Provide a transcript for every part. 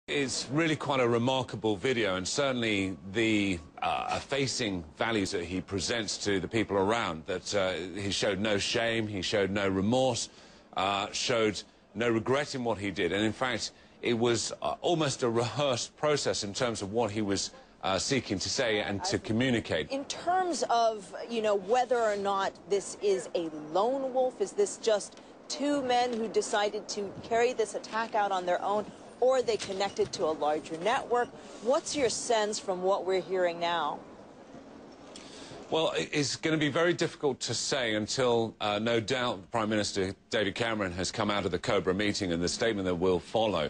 It's really quite a remarkable video, and certainly the effacing values that he presents to the people around, that he showed no shame, he showed no remorse, showed no regret in what he did. And in fact, it was almost a rehearsed process in terms of what he was seeking to say and to communicate. In terms of, whether or not this is a lone wolf, is this just two men who decided to carry this attack out on their own, or are they connected to a larger network? What's your sense from what we're hearing now? Well, it's going to be very difficult to say until, no doubt, Prime Minister David Cameron has come out of the Cobra meeting and the statement that will follow.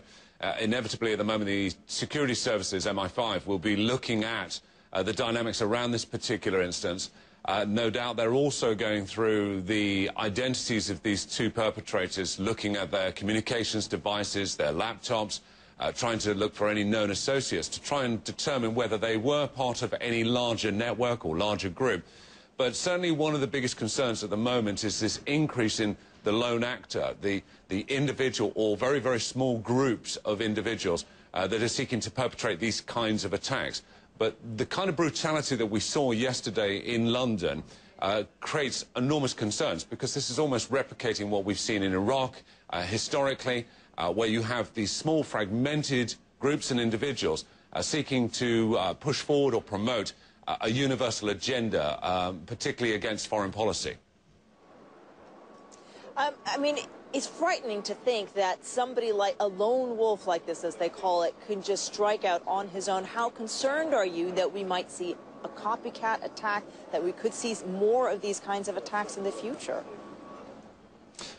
Inevitably, at the moment, the security services, MI5, will be looking at the dynamics around this particular instance. No doubt they're also going through the identities of these two perpetrators, looking at their communications devices, their laptops, trying to look for any known associates to try and determine whether they were part of any larger network or larger group. But certainly one of the biggest concerns at the moment is this increase in the lone actor, the individual or very, very small groups of individuals that are seeking to perpetrate these kinds of attacks. But the kind of brutality that we saw yesterday in London creates enormous concerns, because this is almost replicating what we've seen in Iraq historically, where you have these small fragmented groups and individuals seeking to push forward or promote a universal agenda, particularly against foreign policy. I mean, it's frightening to think that somebody like a lone wolf like this, as they call it, can just strike out on his own. How concerned are you that we might see a copycat attack, that we could see more of these kinds of attacks in the future?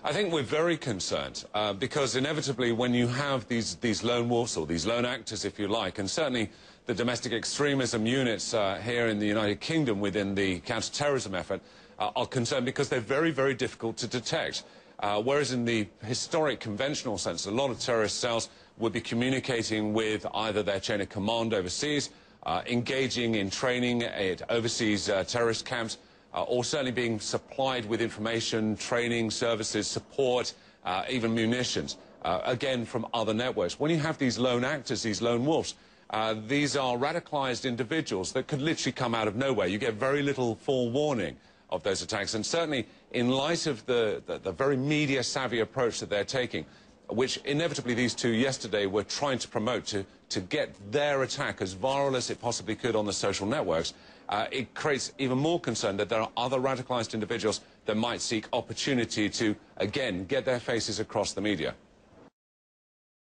I think we're very concerned because inevitably when you have these lone wolves, or these lone actors, if you like, and certainly the domestic extremism units here in the United Kingdom within the counter-terrorism effort are concerned because they're very, very difficult to detect. Whereas in the historic conventional sense, a lot of terrorist cells would be communicating with either their chain of command overseas, engaging in training at overseas terrorist camps, or certainly being supplied with information, training, services, support, even munitions, again from other networks. When you have these lone actors, these lone wolves, these are radicalized individuals that could literally come out of nowhere. You get very little forewarning of those attacks, and certainly in light of the very media-savvy approach that they're taking, which inevitably these two yesterday were trying to promote to get their attack as viral as it possibly could on the social networks, it creates even more concern that there are other radicalized individuals that might seek opportunity to, again, get their faces across the media.